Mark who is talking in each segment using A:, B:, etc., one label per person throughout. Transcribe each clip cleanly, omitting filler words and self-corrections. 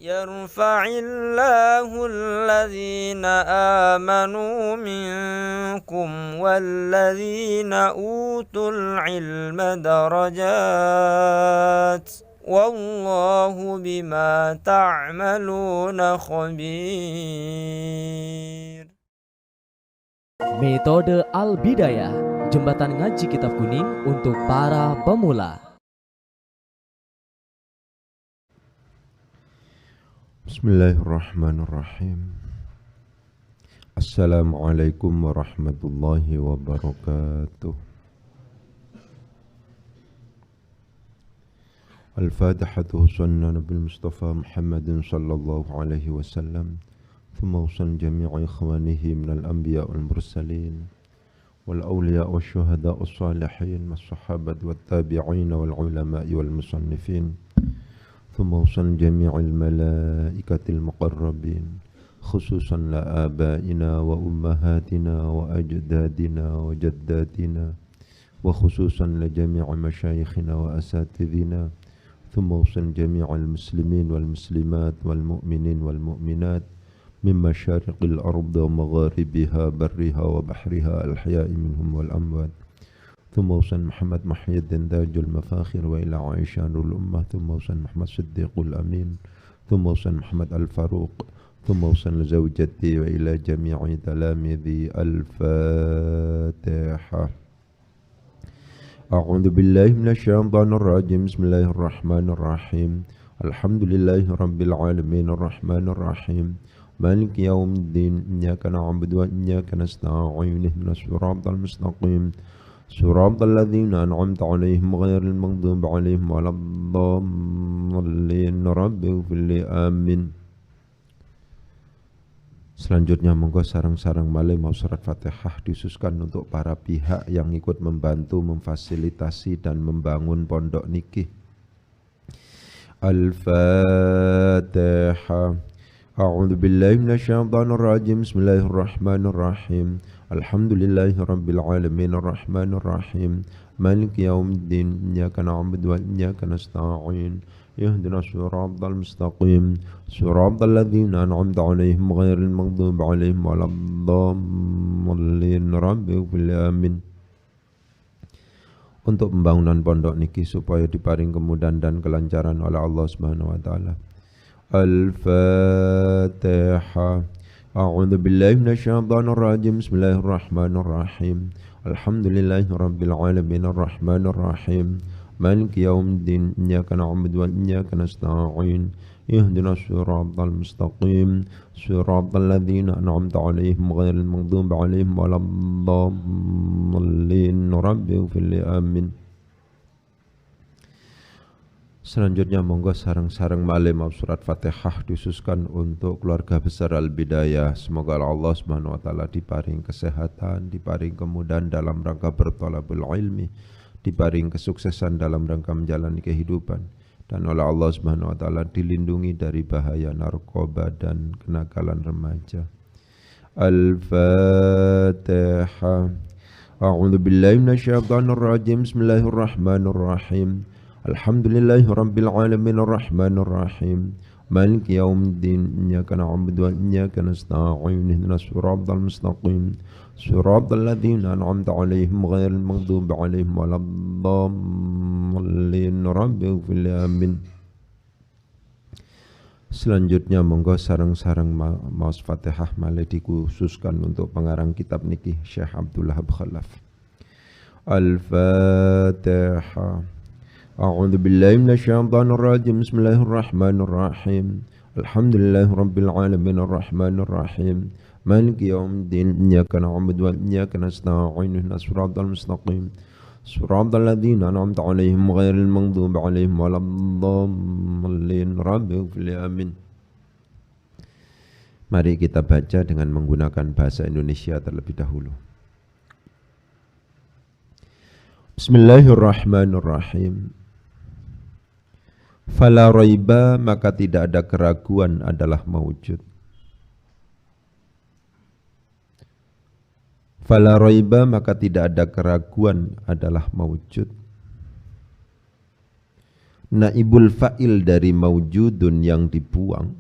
A: يرفع الله الذين آمنوا منكم والذين أوتوا العلم درجات والله بما تعملون خبير.
B: Metode Al-Bidayah, jembatan ngaji kitab kuning untuk para pemula.
C: Bismillahirrahmanirrahim. Assalamualaikum warahmatullahi wabarakatuh. Al-Fatihatu sunna Nabi Mustafa Muhammadin sallallahu alaihi wasallam. Thumma usan jami'i ikhwanihi minal anbiya wal mursalin wal awliya wal syuhada wal salihin was sahabat wat tabi'in wal ulama'i wal musannifin. ثم وصل جميع الملائكة المقربين خصوصا لآبائنا وأمهاتنا وأجدادنا وجداتنا وخصوصا لجميع مشايخنا وأساتذنا ثم وصل جميع المسلمين والمسلمات والمؤمنين والمؤمنات من مشارق الأرض ومغاربها برها وبحرها الأحياء منهم والأموات ثم وصل محمد محي الدين تاج المفاخر وإلى عائشة نور الأمة ثم وصل محمد صديق الأمين ثم وصل محمد الفاروق ثم وصل زوجتي وإلى جميع تلاميذي. الفاتحة. أعوذ بالله من الشيطان الرجيم. بسم الله الرحمن الرحيم. الحمد لله رب العالمين الرحمن الرحيم مالك يوم الدين إياك نعبد وإياك نستعين اهدنا الصراط المستقيم صراط الذين أنعمت عليهم غير المغضوب عليهم ولا الضالين رب اغفر لي آمين. Selanjutnya monggo sareng-sareng malih mau surat Fatihah dikhususkan untuk para pihak yang ikut membantu, memfasilitasi dan membangun pondok niki. Al-Fatihah. A'udzu billahi minasyaitonir rajim. Bismillahirrahmanirrahim. Alhamdulillahi rabbil alamin arrahmanir rahim maliki yaumiddin iyyaka na'budu wa iyyaka nasta'in ihdinas siratal mustaqim siratal ladzina an'amta 'alaihim ghairil maghdubi 'alaihim waladdallin rabbi ighfir amin. Untuk pembangunan pondok niki supaya diparing kemudahan dan kelancaran oleh Allah Subhanahu wa taala. Al-Fatihah. أعوذ بالله من الشيطان الرجيم. بسم الله الرحمن الرحيم الحمد لله رب العالمين الرحمن الرحيم مالك يوم الدين إياك نعبد وإياك نستعين اهدنا الصراط المستقيم صراط الذين أنعمت عليهم غير المغضوب عليهم ولا الضالين رب اغفر لي آمين. Selanjutnya monggo sareng-sareng malih maaf surat Fatihah dikhususkan untuk keluarga besar Al-Bidayah. Semoga Allah Subhanahu wa taala diparing kesehatan, diparing kemudahan dalam rangka berthalabul ilmi, diparing kesuksesan dalam rangka menjalani kehidupan, dan oleh Allah Subhanahu wa taala dilindungi dari bahaya narkoba dan kenakalan remaja. Al-Fatihah. A'udzu billahi minasyaitonir rajim. Bismillahirrahmanirrahim. Alhamdulillahi rabbil alamin arrahmanir rahim maliki yaumiddin iyyaka na'budu wa iyyaka nasta'in ihdinas siratal mustaqim siratal ladzina an'amta 'alaihim ghairil maghdubi 'alaihim waladdallin rabbi ighfir li amin. Selanjutnya monggo sareng-sareng maos Fatihah malih dikhususkan untuk pengarang kitab niki Syekh Abdullah Khalaf. Al-Fatihah. أعوذ بالله من الشيطان الرجيم. بسم الله الرحمن الرحيم الحمد لله رب العالمين الرحمن الرحيم مالك يوم الدين إياك نعبد وإياك نستعين اهدنا الصراط المستقيم صراط الذين أنعمت عليهم غير المغضوب عليهم ولا الضالين رب اغفر لي آمين. Mari kita baca dengan menggunakan bahasa Indonesia terlebih dahulu. Bismillahirrahmanirrahim. Fala raiba, maka tidak ada keraguan adalah maujud. Fala raiba, maka tidak ada keraguan adalah maujud. naibul fa'il dari maujudun yang dibuang.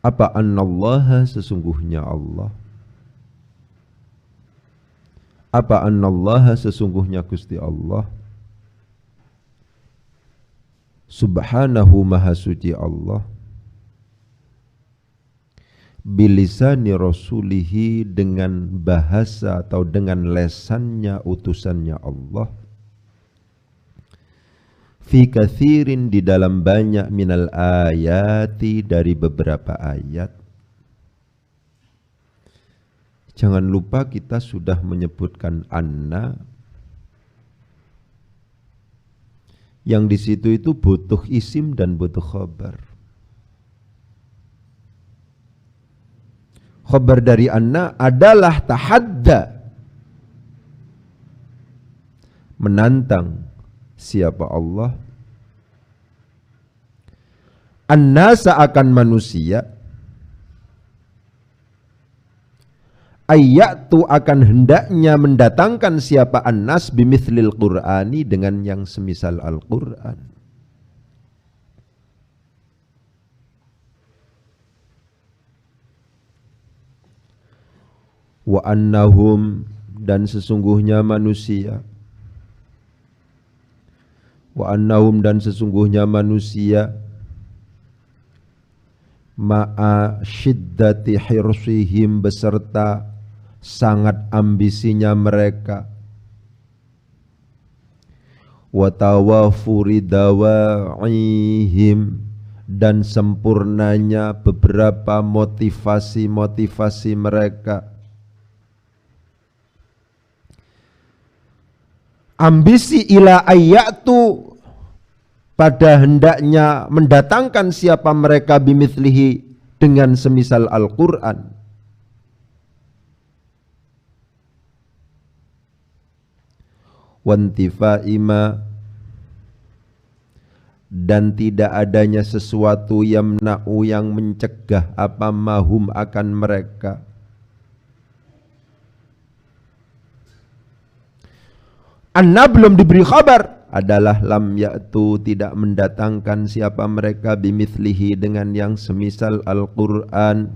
C: Apa annallaha sesungguhnya Allah. Apa annallaha sesungguhnya Gusti Allah. Subhanahu maha suci Allah. Bilisani rasulihi dengan bahasa atau dengan lesannya utusannya Allah. Fi kathirin di dalam banyak minal ayati dari beberapa ayat. Jangan lupa kita sudah menyebutkan anna yang di situ itu butuh isim dan butuh khabar. Khabar dari anna adalah tahadda, menantang siapa Allah, an-nasa akan manusia, ayyatu akan hendaknya mendatangkan siapa an-nas bimithlil qur'ani dengan yang semisal Al-Qur'an. Wa annahum dan sesungguhnya manusia, wa annahum dan sesungguhnya manusia, ma'a syiddati hirsihim beserta sangat ambisinya mereka, wa tawafuri dawa'ihim dan sempurnanya beberapa motivasi-motivasi mereka. Ambisi ila ayyatu pada hendaknya mendatangkan siapa mereka bimithlihi dengan semisal Al-Quran. Wantifa'ima dan tidak adanya sesuatu yamna'u yang mencegah apa mahum akan mereka. Anna belum diberi kabar adalah lam ya'tu tidak mendatangkan siapa mereka bimithlihi dengan yang semisal Al-Quran.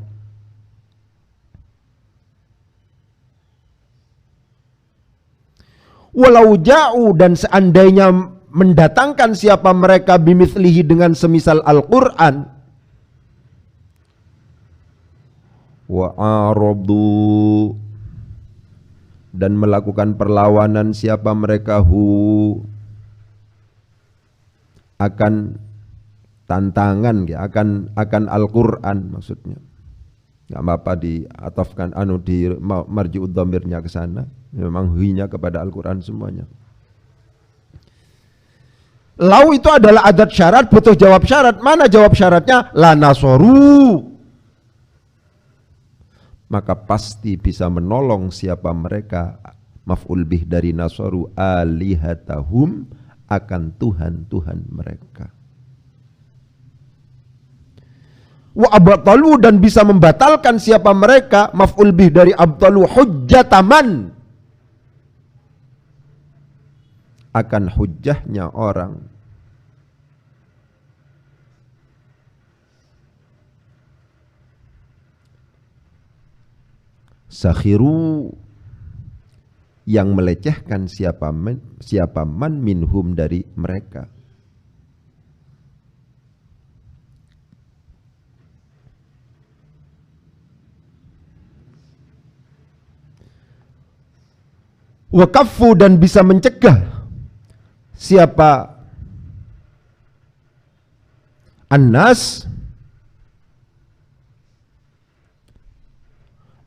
C: Walau ja'u dan seandainya mendatangkan siapa mereka bimithlihi dengan semisal Al-Quran, wa'aradu dan melakukan perlawanan siapa mereka akan tantangan ya, akan Al-Quran maksudnya. Enggak apa-apa diatafkan di marji'ud dhamirnya ke sana. Memang hu-nya kepada Al-Quran semuanya. Lau itu adalah adat syarat, butuh jawab syarat. Mana jawab syaratnya? La nasoru. Maka pasti bisa menolong siapa mereka, maf'ul bih dari nasoru, alihatahum, akan Tuhan-Tuhan mereka. Wa abtalu dan bisa membatalkan siapa mereka, maf'ul bih dari abtalu, hujjataman, akan hujjahnya orang. Sakhiru yang melecehkan siapa man minhum dari mereka. Wa kaffu dan bisa mencegah siapa annas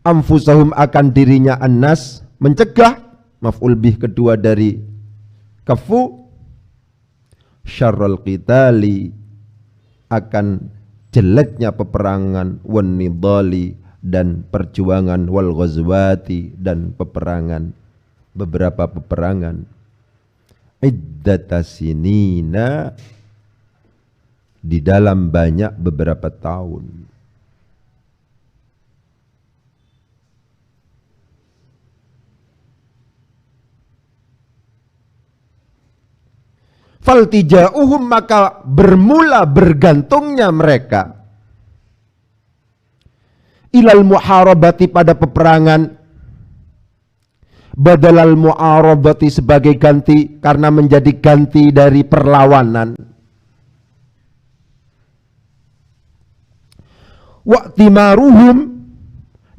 C: anfusahum akan dirinya annas, mencegah maf'ul bih kedua dari kafu, syarrul qitali akan jeleknya peperangan, wan nidali dan perjuangan, wal ghazwati dan peperangan, beberapa peperangan, iddatasinina di dalam banyak beberapa tahun. Faltija'uhum, maka bermula bergantungnya mereka ilal muharabati, pada peperangan, badalal mu'arabati, sebagai ganti, karena menjadi ganti dari perlawanan. Wa'timaruhum,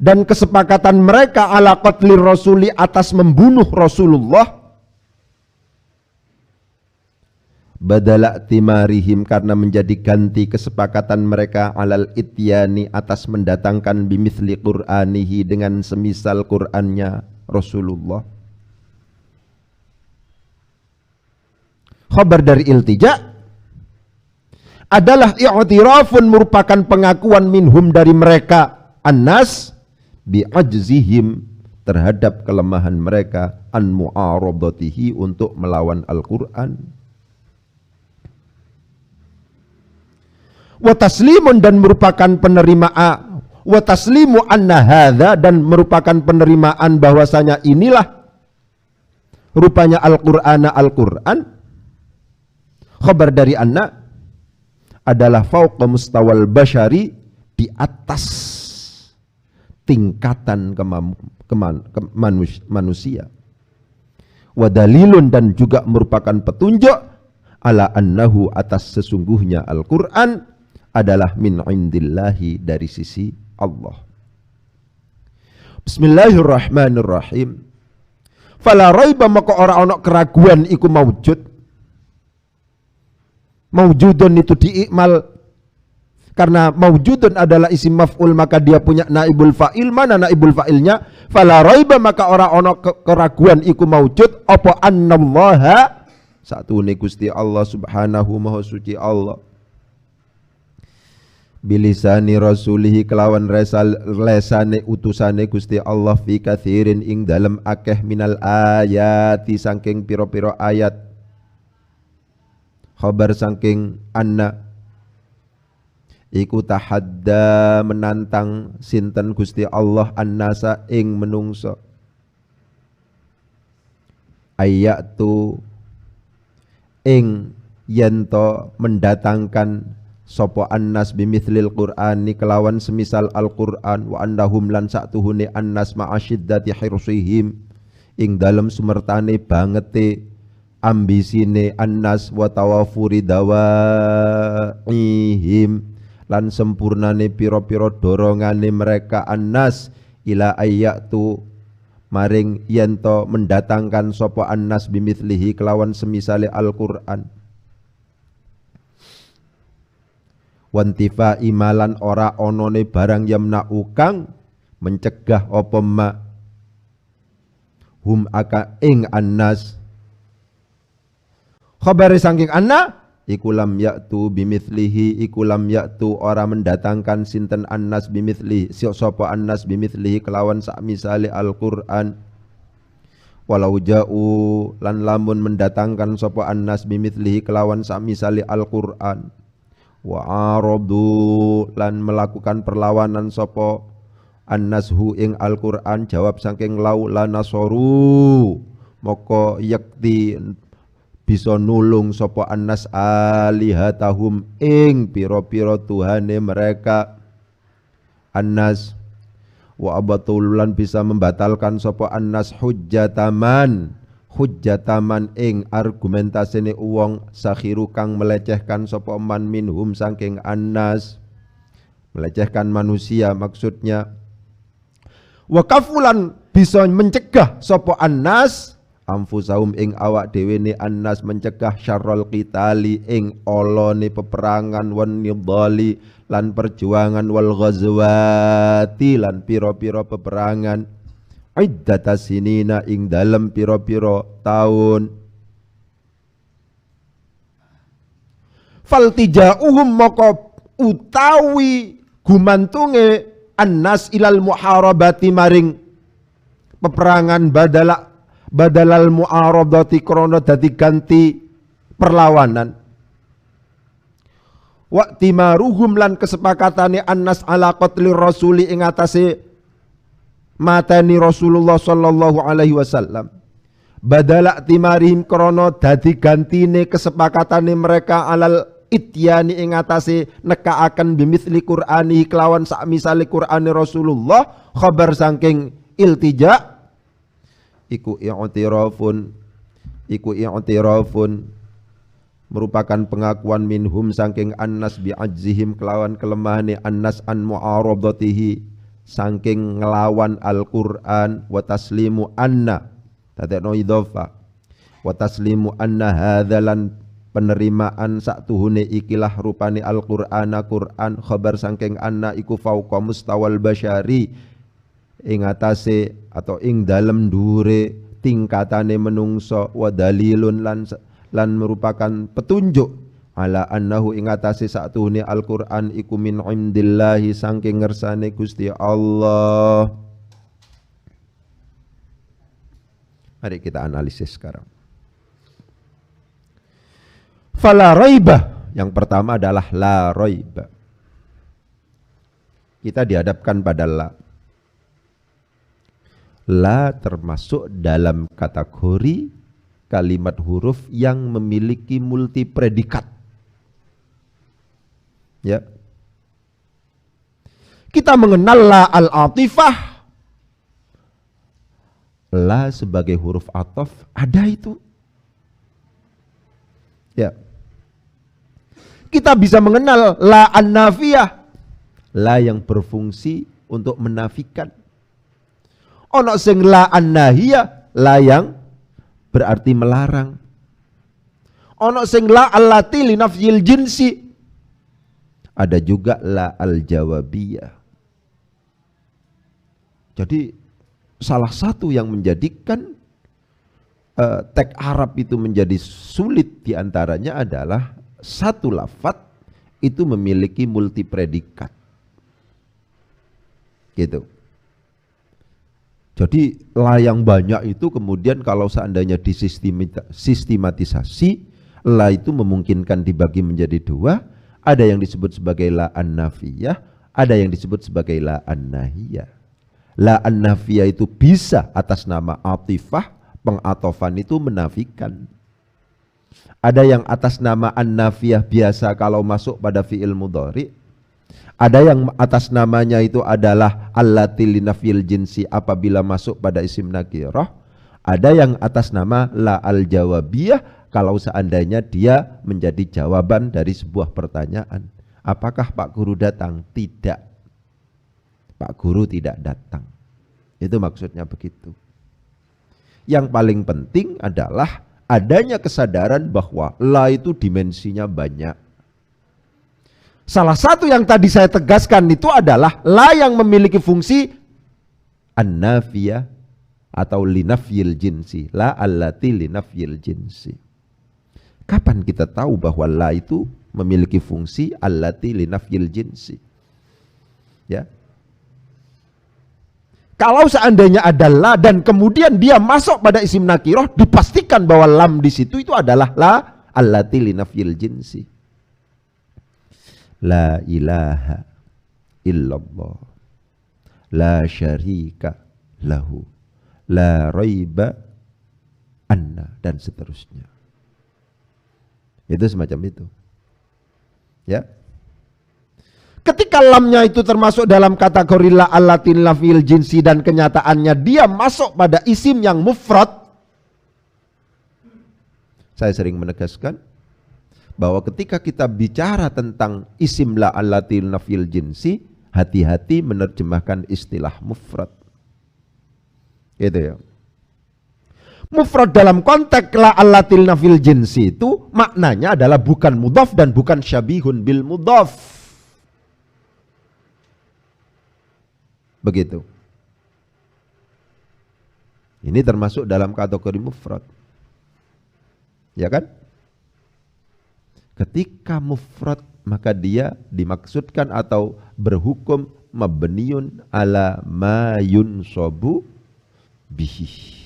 C: dan kesepakatan mereka ala qatlir rasuli, atas membunuh Rasulullah, badala timarihim, karena menjadi ganti kesepakatan mereka alal ityani, atas mendatangkan bimithli qur'anihi, dengan semisal Qur'annya Rasulullah. Khabar dari iltija adalah i'tirafun, merupakan pengakuan minhum, dari mereka, annas, bi'ajzihim, terhadap kelemahan mereka, an mu'aradatihi, untuk melawan Al-Quran. Wa taslimun, dan merupakan penerimaan, wa taslimu anna hadza, dan merupakan penerimaan bahwasanya inilah rupanya Al-Qur'ana, Al-Quran. Khabar dari anna adalah fauqa mustawal basyari, di atas tingkatan manusia. Wa dalilun, dan juga merupakan petunjuk ala annahu, atas sesungguhnya Al-Quran adalah min indillahi, dari sisi Allah. Bismillahirrahmanirrahim. Fala raiba, maka ora ana keraguan iku maujud. Maujudun itu diikmal, karena maujudun adalah isim maf'ul, maka dia punya naibul fa'il. Mana naibul fa'ilnya? Fala raiba, maka ora ana keraguan iku maujud, apa annallaha, satune Gusti Allah subhanahu maha suci Allah, bilisani rasulihi, kelawan lesane utusane Gusti Allah, fi kathirin, ing dalem akeh, minal ayati, saking piro-piro ayat. Khabar saking anna iku tahadda, menantang sinten Gusti Allah, annasa, ing menungso, ayatu, ing yento mendatangkan sopo annas bimithlil qur'ani, kelawan semisal Al-Qur'an, wa annahum, lan saktuhune annas ma'asyiddati hirsihim, ing dalem sumertane bangete ambisine annas, wa tawafuri dawaihim, lan sempurnane piro-piro dorongane mereka annas, ila ayyatu, maring yento mendatangkan sopo annas bimithlihi, kelawan semisale Al-Qur'an. Wantifa imalan, ora onone barang yamna ukang mencegah apa ma hum aka ing annas. Khabari saking anna iku lam ya'tu bimithlihi, iku lam ya'tu, ora mendatangkan sinten annas bimithlihi, sapa annas bimithlihi, kelawan sak misale Al-Qur'an. Walau ja'u, lan lamun mendatangkan sapa annas bimithlihi, kelawan sak misale Al-Qur'an. Wa aradu, lan melakukan perlawanan sopo annashu ing Al-Qur'an, jawab saking lau, la nasoru, moko yakti bisa nulung sopo annas alihatahum, ing piro-piro tuhane mereka annas. Wa abatululan, bisa membatalkan sopo annas hujjataman ing argumentasine uwong, sakhiru, kang melecehkan sapa man minhum, saking annas, melecehkan manusia maksudnya. Wa kafulan, bisa mencegah sapa annas anfusahum, ing awak dhewe ne annas, mencegah syarrul qitali, ing olone peperangan, wan nidhali, lan perjuangan, wal ghazwati, lan pira-pira peperangan, iddata sinina, ing dalem piro-piro tahun. Faltija'uhum, moko utawi gumantunge annas ilal muharabati, maring peperangan, badalal mu'aradati, krono dadi ganti perlawanan. Wa timaruhum, lan kesepakatane annas ala qatli rasuli, ing atase matani Rasulullah sallallahu alaihi wasallam, badala timarihim krono dadi gantine kesepakatane mereka alal ityani ing atase nekaaken bimithli Qur'ani kelawan sak misale Qur'ane Rasulullah khabar saking iltija iku i'tirafun merupakan pengakuan minhum saking annas bi'ajzihim kelawan kelemahane annas an mu'aradatihi saking ngelawan Al-Qur'an wa taslimu anna tadekno idhofa wa taslimu anna hadzalan penerimaan saktuhune ikilah rupane Al-Qur'ana Qur'an khabar saking anna iku fauqa mustawal basyari ing atase atau ing dalem dure tingkatane menungso wa dalilun lan merupakan petunjuk ala annahu ing atase saktuhune Al-Qur'an iku min indillahi saking ngersane Gusti Allah. Mari kita analisis sekarang. Fala raibah, yang pertama adalah la raibah. Kita dihadapkan pada la. La termasuk dalam kategori kalimat huruf yang memiliki multi predikat. Ya. Kita mengenal la al-atifah. La sebagai huruf ataf ada itu. Ya. Kita bisa mengenal la an-nafiyah. La yang berfungsi untuk menafikan. Ono sing la an-nahiyah, la yang berarti melarang. Ono sing la allati li nafyil jinsi. Ada juga la al-jawabiyah. Jadi salah satu yang menjadikan teks Arab itu menjadi sulit diantaranya adalah satu lafaz itu memiliki multi predikat. Gitu. Jadi la yang banyak itu kemudian kalau seandainya disistematisasi, la itu memungkinkan dibagi menjadi dua, ada yang disebut sebagai la an-nafiyah, ada yang disebut sebagai la an-nahiyah. La an-nafiyah itu bisa atas nama atifah, pengatofan itu menafikan. Ada yang atas nama an-nafiyah biasa kalau masuk pada fi'il mudhari. Ada yang atas namanya itu adalah allati linafil jinsi apabila masuk pada isim nakirah. Ada yang atas nama la al-jawabiyah kalau seandainya dia menjadi jawaban dari sebuah pertanyaan. Apakah Pak Guru datang? Tidak. Pak Guru tidak datang. Itu maksudnya begitu. Yang paling penting adalah adanya kesadaran bahwa la itu dimensinya banyak. Salah satu yang tadi saya tegaskan itu adalah la yang memiliki fungsi an-nafiyah atau linafyil jinsi. La allati linafyil jinsi. Kapan kita tahu bahwa la itu memiliki fungsi allati linafyil jinsi? Ya. Kalau seandainya ada la dan kemudian dia masuk pada isim nakirah, dipastikan bahwa lam di situ itu adalah la allati linafyil jinsi. La ilaha illallah la syarika lahu la raiba anna dan seterusnya. Itu semacam itu. Ya. Ketika lamnya itu termasuk dalam kategori la allatin lafil jinsi dan kenyataannya dia masuk pada isim yang mufrad. Saya sering menegaskan bahwa ketika kita bicara tentang isim la allatil nafil jinsi, hati-hati menerjemahkan istilah mufrad. Gitu ya. Mufrad dalam konteks la allatil nafil jinsi itu maknanya adalah bukan mudhaf dan bukan syabihun bil mudhaf. Begitu. Ini termasuk dalam kategori mufrad. Ya kan? Ketika mufrad maka dia dimaksudkan atau berhukum mabniun ala ma yunsabu bihi.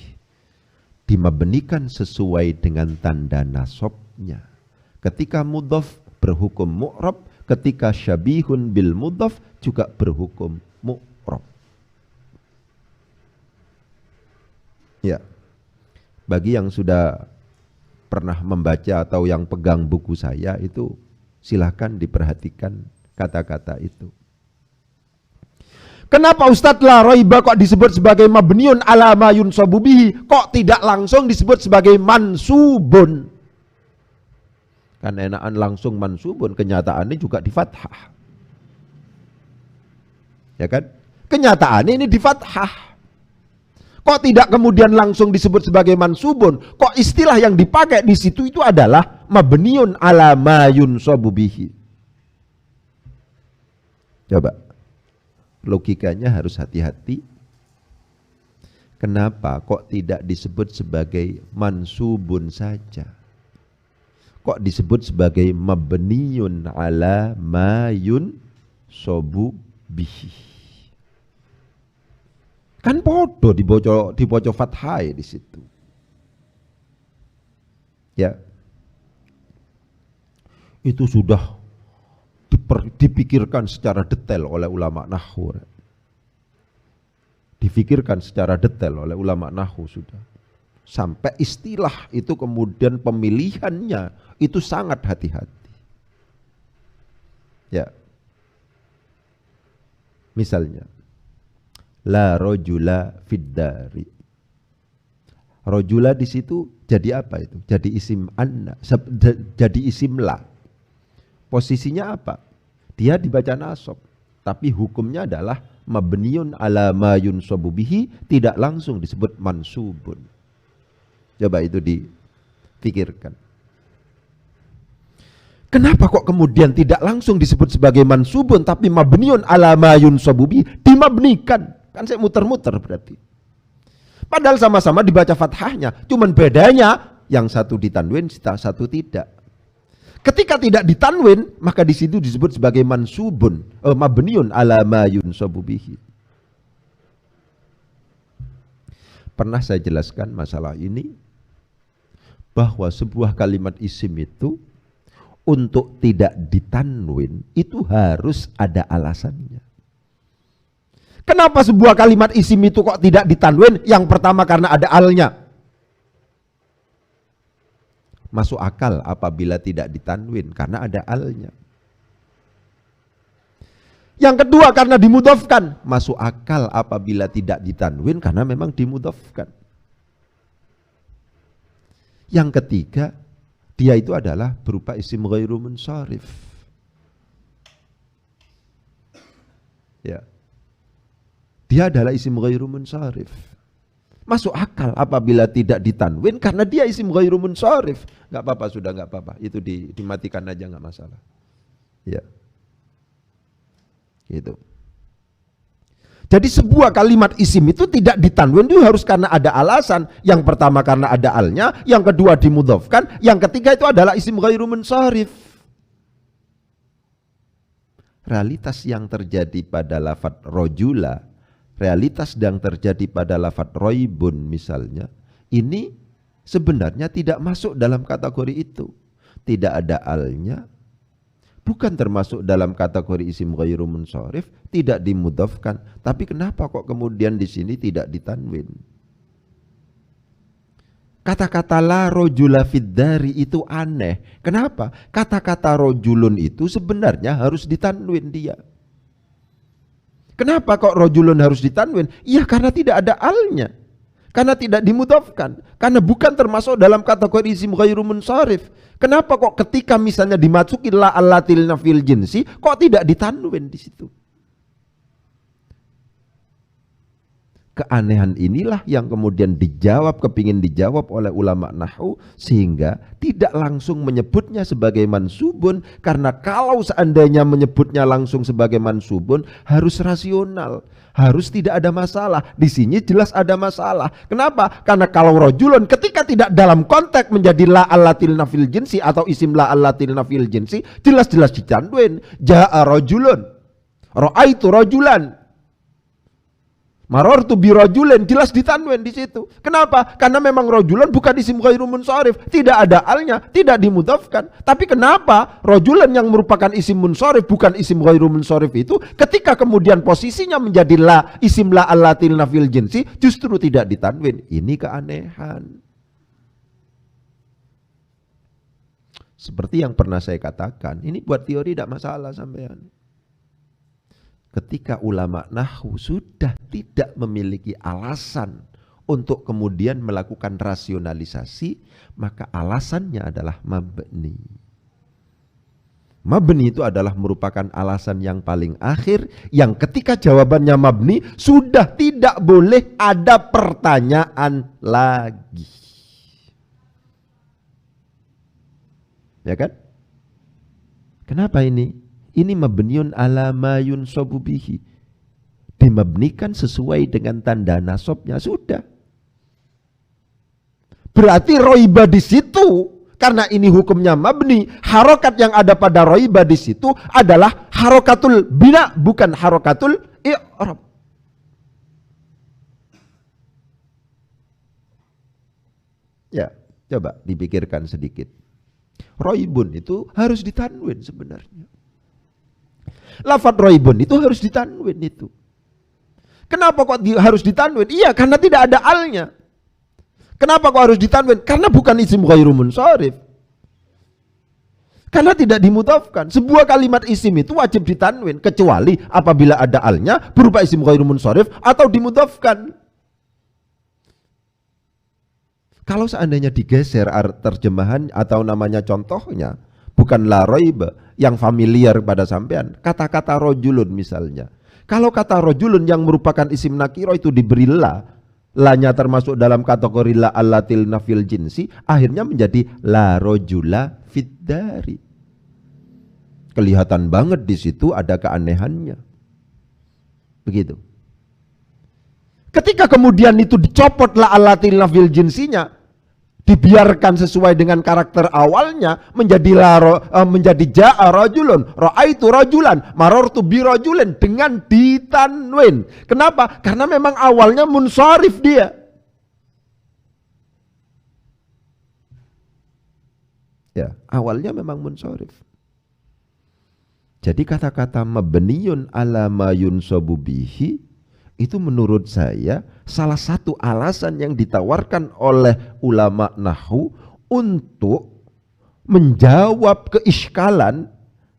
C: Dimabnikan sesuai dengan tanda nasabnya. Ketika mudhaf berhukum mu'rab, ketika syabihun bil mudhaf juga berhukum mu'rab. Ya. Bagi yang sudah pernah membaca atau yang pegang buku saya itu silahkan diperhatikan kata-kata itu. Kenapa Ustadz la raiba kok disebut sebagai mabniun ala ma yunsabu bihi, kok tidak langsung disebut sebagai mansubun? Kan enakan langsung mansubun, kenyataannya juga di fathah. Ya kan? Kenyataannya ini di fathah. Kok tidak kemudian langsung disebut sebagai mansubun? Kok istilah yang dipakai di situ itu adalah mabniun ala ma yunsabu bihi? Coba. Logikanya harus hati-hati. Kenapa kok tidak disebut sebagai mansubun saja? Kok disebut sebagai mabniun ala ma yunsabu bihi? Kan podo diboco fathai di situ. Ya. Itu sudah dipikirkan secara detail oleh ulama nahwu. Dipikirkan secara detail oleh ulama nahwu sudah. Sampai istilah itu kemudian pemilihannya itu sangat hati-hati. Ya. Misalnya la rojula fiddari. Rojula di situ jadi apa itu? Jadi isim anna, jadi isim la. Posisinya apa? Dia dibaca nasab, tapi hukumnya adalah mabniun ala ma yunsabu bihi, tidak langsung disebut mansubun. Coba itu dipikirkan. Kenapa kok kemudian tidak langsung disebut sebagai mansubun tapi mabniun ala ma yunsabu bihi, dimabnikan? Kan saya muter-muter berarti. Padahal sama-sama dibaca fathahnya, cuman bedanya yang satu ditanwin, satu tidak. Ketika tidak ditanwin, maka di situ disebut sebagai mansubun, mabniun ala ma yunsabu bihi. Pernah saya jelaskan masalah ini, bahwa sebuah kalimat isim itu untuk tidak ditanwin itu harus ada alasannya. Kenapa sebuah kalimat isim itu kok tidak ditanwin? Yang pertama karena ada alnya. Masuk akal apabila tidak ditanwin karena ada alnya. Yang kedua karena dimudhofkan. Masuk akal apabila tidak ditanwin karena memang dimudhofkan. Yang ketiga, dia itu adalah berupa isim ghairu munsharif. Ya. Dia adalah isim ghairu munsharif. Masuk akal apabila tidak ditanwin karena dia isim ghairu munsharif. Enggak apa-apa, sudah enggak apa-apa. Itu dimatikan aja, enggak masalah. Ya. Gitu. Jadi sebuah kalimat isim itu tidak ditanwin itu harus karena ada alasan. Yang pertama karena ada alnya, yang kedua dimudhofkan, yang ketiga itu adalah isim ghairu munsharif. Realitas yang terjadi pada lafadz rojula, realitas yang terjadi pada lafadz roibun misalnya, ini sebenarnya tidak masuk dalam kategori itu. Tidak ada alnya, bukan termasuk dalam kategori isim ghairu munsharif, tidak dimudhafkan. Tapi kenapa kok kemudian di sini tidak ditanwin? Kata-kata la rojula fiddari itu aneh. Kenapa? Kata-kata rojulun itu sebenarnya harus ditanwin dia. Kenapa kok rojulun harus ditanwin? Iya karena tidak ada alnya. Karena tidak dimudhafkan. Karena bukan termasuk dalam kategori isim ghairu munsharif. Kenapa kok ketika misalnya dimasukin la allatil nafil jinsi kok tidak ditanwin di situ? Keanehan inilah yang kemudian kepingin dijawab oleh ulama nahwu, sehingga tidak langsung menyebutnya sebagai mansubun, karena kalau seandainya menyebutnya langsung sebagai mansubun harus rasional, harus tidak ada masalah. Di sini jelas ada masalah. Kenapa? Karena kalau rojulun ketika tidak dalam konteks menjadi la allatil nafil jinsi atau isim la allatil nafil jinsi, jelas-jelas dicanduin jaa rojulun, ra'aitu rojulan, marortu bi rojulen, jelas ditanwin di situ. Kenapa? Karena memang rojulan bukan isim ghairu munsharif, tidak ada alnya, tidak dimudhafkan. Tapi kenapa rojulan yang merupakan isim munsharif bukan isim ghairu munsharif itu ketika kemudian posisinya menjadi la isim la allatil nafil jinsi justru tidak ditanwin? Ini keanehan. Seperti yang pernah saya katakan, ini buat teori tidak masalah sampean. Ketika ulama nahwu sudah tidak memiliki alasan untuk kemudian melakukan rasionalisasi, maka alasannya adalah mabni. Mabni itu adalah merupakan alasan yang paling akhir, yang ketika jawabannya mabni, sudah tidak boleh ada pertanyaan lagi. Ya kan? Kenapa ini? Ini mabniun ala ma yunsabu bihi. Dimabnikan sesuai dengan tanda nasabnya, sudah. Berarti roiba di situ, karena ini hukumnya mabni, harokat yang ada pada roiba di situ adalah harokatul bina, bukan harokatul i'rab. Ya, coba dipikirkan sedikit. Roibun itu harus ditanwin sebenarnya. Lafad roibun itu harus ditanwin itu. Kenapa kok harus ditanwin? Iya, karena tidak ada alnya. Kenapa kok harus ditanwin? Karena bukan isim ghairu munsharif. Karena tidak dimudhafkan. Sebuah kalimat isim itu wajib ditanwin kecuali apabila ada alnya berupa isim ghairu munsharif atau dimudhafkan. Kalau seandainya digeser terjemahan atau namanya contohnya bukan la raiba yang familiar pada sampean, kata-kata rojulun misalnya. Kalau kata rojulun yang merupakan isim nakiro itu diberi la-nya termasuk dalam kategori la allatil nafil jinsi, akhirnya menjadi la rojula fiddari. Kelihatan banget di situ ada keanehannya. Begitu. Ketika kemudian itu dicopot la allatil nafil jinsinya, dibiarkan sesuai dengan karakter awalnya menjadi menjadi ja'a rajulun, ra'aitu rajulan, marartu bi rajulin dengan ditanwin. Kenapa? Karena memang awalnya munsharif dia. Ya, awalnya memang munsharif. Jadi kata-kata mabniyun ala ma yunsabu bihi itu menurut saya salah satu alasan yang ditawarkan oleh ulama nahwu untuk menjawab keiskalan,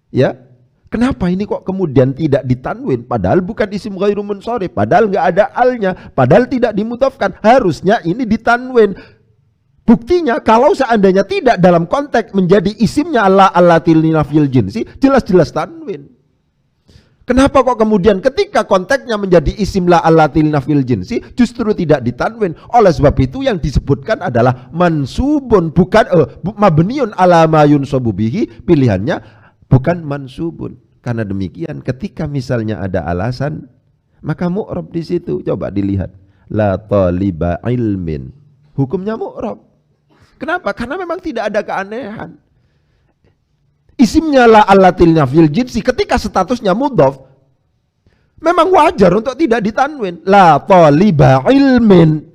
C: ya. Kenapa ini kok kemudian tidak ditanwin? Padahal bukan isim ghairu munsharif, padahal nggak ada alnya, padahal tidak dimudhafkan. Harusnya ini ditanwin. Buktinya kalau seandainya tidak dalam konteks menjadi isimnya Allah allatil nafil jinsi, jelas-jelas tanwin. Kenapa kok kemudian ketika konteksnya menjadi isim la allatil nafil jinsi justru tidak ditanwin? Oleh sebab itu yang disebutkan adalah mansubun, bukan mabniun ala ma yunsabu bihi, pilihannya bukan mansubun. Karena demikian ketika misalnya ada alasan, maka mu'rab di situ. Coba dilihat. La taliba ilmin. Hukumnya mu'rab. Kenapa? Karena memang tidak ada keanehan. Isimnya la allatil nafil jinsi ketika statusnya mudhaf memang wajar untuk tidak ditanwin. La taliba ilmin.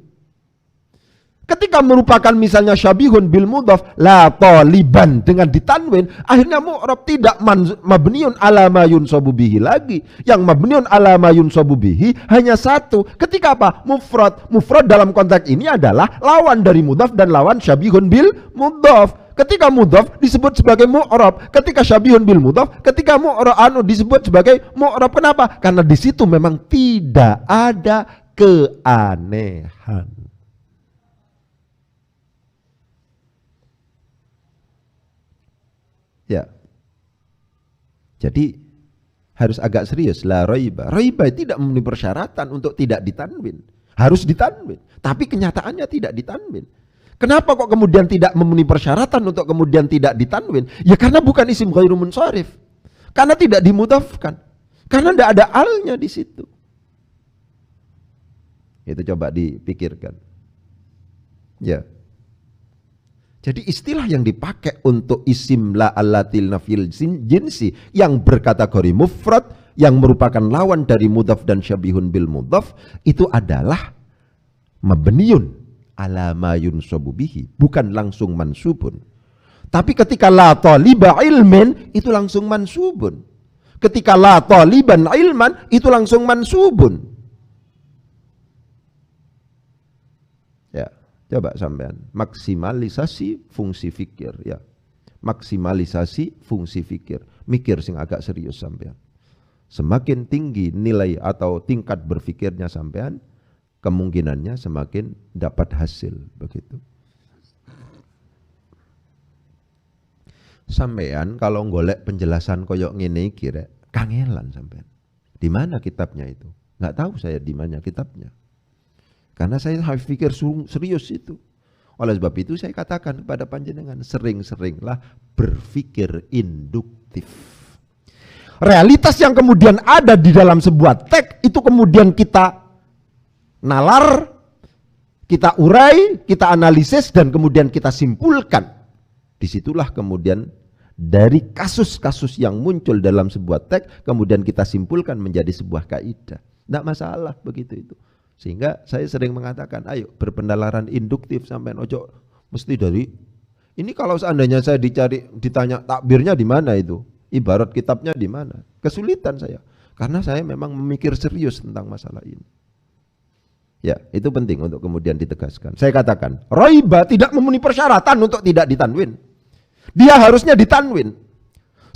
C: Ketika merupakan misalnya syabihun bil mudhaf la taliban dengan ditanwin, akhirnya mu'rab tidak mabniun ala ma yunsabu bihi lagi. Yang mabniun ala ma yunsabu bihi hanya satu. Ketika apa? Mufrad. Mufrad dalam konteks ini adalah lawan dari mudhaf dan lawan syabihun bil mudhaf. Ketika mudhaf disebut sebagai mu'rab, ketika syabihun bil mudhaf, ketika mu'rab disebut sebagai mu'rab. Kenapa? Karena di situ memang tidak ada keanehan. Ya. Jadi harus agak serius la raiba. Raiba tidak memenuhi persyaratan untuk tidak ditanwin. Harus ditanwin, tapi kenyataannya tidak ditanwin. Kenapa kok kemudian tidak memenuhi persyaratan untuk kemudian tidak ditanwin? Ya karena bukan isim ghairu munsharif. Karena tidak dimudhafkan. Karena tidak ada alnya di situ. Itu coba dipikirkan. Ya. Jadi istilah yang dipakai untuk isim la allatil nafil jinsi yang berkategori mufrad, yang merupakan lawan dari mudhaf dan syabihun bil mudhaf, itu adalah mabniun ala ma yunsabu bihi, bukan langsung mansubun. Tapi ketika la taliba ilmin itu langsung mansubun. Ketika la taliban ilman itu langsung mansubun. Ya, coba sampean maksimalisasi fungsi fikir ya. maksimalisasi fungsi fikir. Mikir sing agak serius sampean. Semakin tinggi nilai atau tingkat berfikirnya sampean, kemungkinannya semakin dapat hasil, begitu. Sampean kalau golek penjelasan koyok ngene iki rek, kangelan sampean. Di mana kitabnya itu? Nggak tahu saya di mana kitabnya. Karena saya harus pikir serius itu. Oleh sebab itu saya katakan kepada panjenengan, sering-seringlah berpikir induktif. Realitas yang kemudian ada di dalam sebuah teks itu kemudian kita nalar, kita urai, kita analisis, dan kemudian kita simpulkan. Disitulah kemudian dari kasus-kasus yang muncul dalam sebuah teks, kemudian kita simpulkan menjadi sebuah kaidah. Tidak masalah begitu itu. Sehingga saya sering mengatakan, ayo berpendalaran induktif sampai ojo mesti dari ini. Kalau seandainya saya ditanya takbirnya di mana itu, ibarat kitabnya di mana, kesulitan saya. Karena saya memang memikir serius tentang masalah ini. Ya, itu penting untuk kemudian ditegaskan. Saya katakan, raiba tidak memenuhi persyaratan untuk tidak ditanwin. Dia harusnya ditanwin.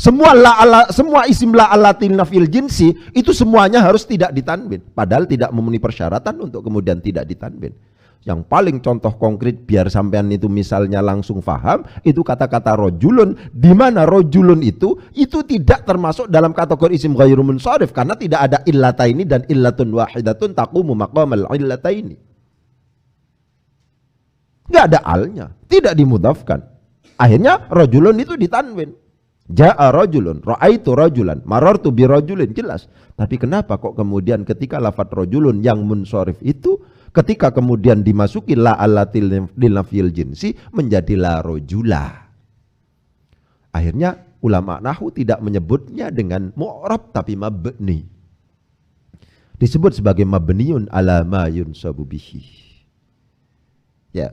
C: Semua isim la allatil nafil jinsi itu semuanya harus tidak ditanwin. Padahal tidak memenuhi persyaratan untuk kemudian tidak ditanwin. Yang paling contoh konkret biar sampean itu misalnya langsung faham, itu kata-kata rojulun, di mana rojulun itu tidak termasuk dalam kategori isim ghairu munsharif karena tidak ada illataini dan illatun wahidatun taqumu maqamal illataini. Enggak ada alnya, tidak dimudhafkan. Akhirnya rojulun itu ditanwin. Ja'a rojulun, ra'aitu rojulan, marartu bi rojulin, jelas. Tapi kenapa kok kemudian ketika lafadz rojulun yang munsharif itu ketika kemudian dimasuki la allatil nafil jinsi menjadi la rojula. Akhirnya ulama nahwu tidak menyebutnya dengan mu'rab tapi mabni. Disebut sebagai mabniun ala ma yunsabu bihi. Ya.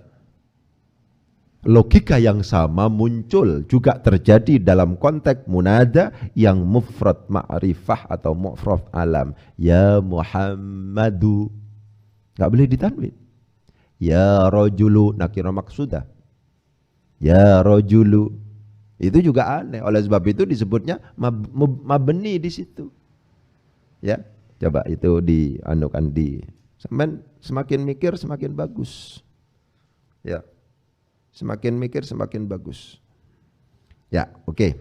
C: Logika yang sama muncul juga terjadi dalam konteks munada yang mufrad ma'rifah atau mufrad alam. Ya Muhammadu. Enggak boleh ditanwin. Ya rajulu nakira maksudah. Ya rajulu. Itu juga aneh. Oleh sebab itu disebutnya mabni di situ. Ya, coba itu dianukan di. Semakin mikir semakin bagus. Ya. Semakin mikir semakin bagus. Ya, oke.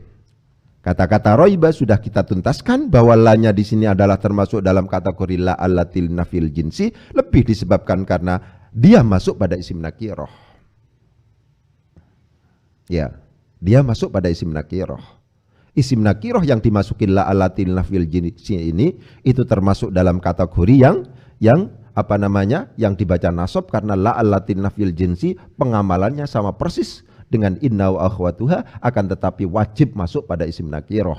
C: Kata-kata roiba sudah kita tuntaskan bahwa lanya di sini adalah termasuk dalam kategori la allatil nafil jinsi, lebih disebabkan karena dia masuk pada isim nakiroh. Ya, dia masuk pada isim nakiroh. Isim nakiroh yang dimasukin la allatil nafil jinsi ini itu termasuk dalam kategori yang yang dibaca nasab karena la allatin nafil jinsi pengamalannya sama persis dengan inna wa akhwatuha, akan tetapi wajib masuk pada isim nakiroh.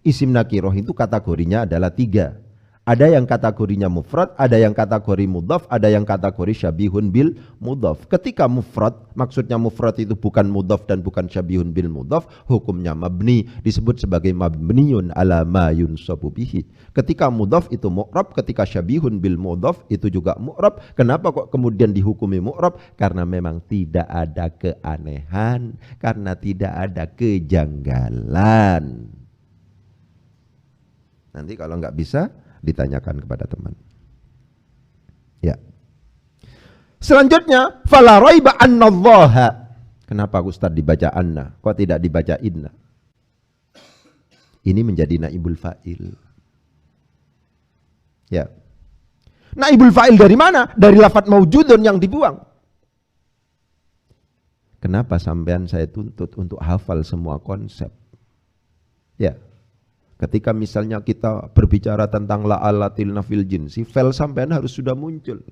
C: Isim nakiroh itu kategorinya adalah 3. Ada yang kategorinya mufrad, ada yang kategori mudhaf, ada yang kategori syabihun bil mudhaf. Ketika mufrad, maksudnya mufrad itu bukan mudhaf dan bukan syabihun bil mudhaf, hukumnya mabni, disebut sebagai mabniun ala ma yunsabu bihi. Ketika mudhaf itu mu'rab, ketika syabihun bil mudhaf itu juga mu'rab. Kenapa kok kemudian dihukumi mu'rab? Karena memang tidak ada keanehan, karena tidak ada kejanggalan. Nanti kalau nggak bisa ditanyakan kepada teman. Ya. Selanjutnya, fala raiba annallaha. Kenapa Ustaz dibaca anna? Kok tidak dibaca inna? Ini menjadi naibul fa'il. Ya. Naibul fa'il dari mana? Dari lafadz maujudun yang dibuang. Kenapa sampean saya tuntut untuk hafal semua konsep? Ya. Ketika misalnya kita berbicara tentang la allatil nafil jinsi, fa'il sampean harus sudah muncul.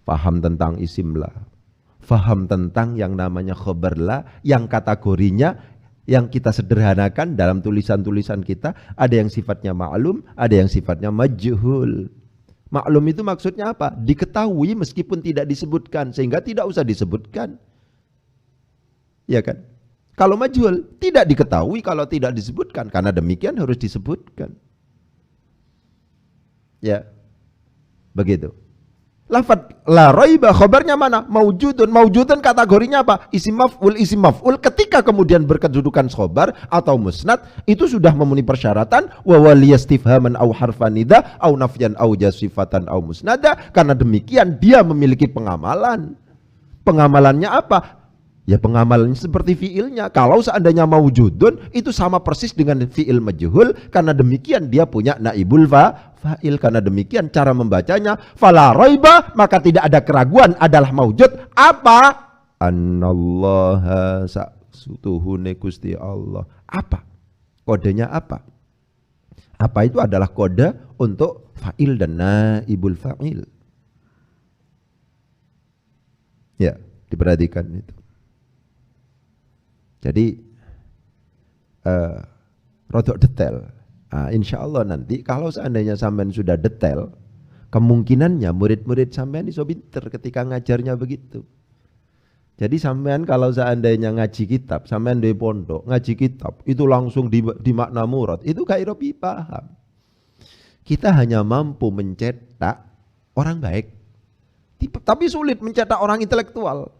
C: Faham tentang isim la, faham tentang yang namanya khabar la, yang kategorinya yang kita sederhanakan dalam tulisan-tulisan kita, ada yang sifatnya ma'lum, ada yang sifatnya majhul. Ma'lum itu maksudnya apa? Diketahui meskipun tidak disebutkan, sehingga tidak usah disebutkan. Ya kan? Kalau majhul, tidak diketahui kalau tidak disebutkan. Karena demikian harus disebutkan. Ya, begitu. Lafad la raiba khobarnya mana? Maujudun. Maujudun kategorinya apa? Isim maf'ul. Isim maf'ul ketika kemudian berkedudukan khobar atau musnad itu sudah memenuhi persyaratan wa waliyastifhaman au harfan nida au nafyan au jasifatan au musnada. Karena demikian dia memiliki pengamalan. Pengamalannya apa? Ya pengamalannya seperti fiilnya. Kalau seandainya maujudun itu sama persis dengan fiil majhul. Karena demikian dia punya naibul fa'il. Karena demikian cara membacanya fala raiba, maka tidak ada keraguan adalah maujud. Apa? Annallaha sa'sutuhune Gusti Allah. Apa? Kodenya apa? Apa itu adalah kode untuk fa'il dan naibul fa'il. Ya, diperhatikan itu. Jadi rodok detail. Insya Allah nanti kalau seandainya sampean sudah detail, kemungkinannya murid-murid sampean iso pinter ketika ngajarnya begitu. Jadi sampean kalau seandainya ngaji kitab, sampean di pondok ngaji kitab itu langsung di makna murad, itu gak irobi paham. Kita hanya mampu mencetak orang baik, tapi sulit mencetak orang intelektual.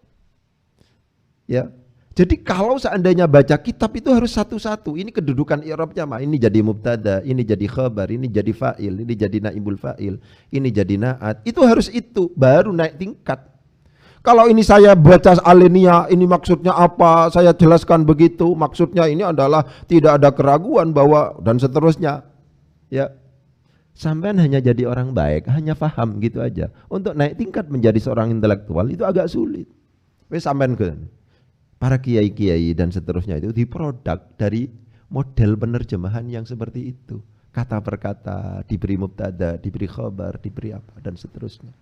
C: Ya. Jadi kalau seandainya baca kitab itu harus satu-satu. Ini kedudukan i'rabnya mah. Ini jadi mubtada, ini jadi khabar, ini jadi fa'il, ini jadi naibul fa'il, ini jadi na'at. Itu harus itu, baru naik tingkat. Kalau ini saya baca alinea, ini maksudnya apa? Saya jelaskan begitu. Maksudnya ini adalah tidak ada keraguan bahwa dan seterusnya. Ya. Sampean hanya jadi orang baik, hanya paham gitu aja. Untuk naik tingkat menjadi seorang intelektual itu agak sulit. Wes sampean ke para kiai-kiai dan seterusnya itu diproduk dari model penerjemahan yang seperti itu. Kata per kata, diberi mubtada, diberi khabar, diberi apa dan seterusnya.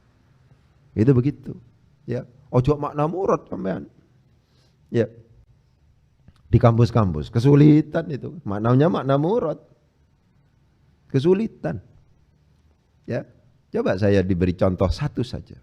C: Itu begitu. Ya, ojo makna murad sampean. Ya. Di kampus-kampus kesulitan itu. Maknanya makna murad. Kesulitan. Ya. Coba saya diberi contoh satu saja.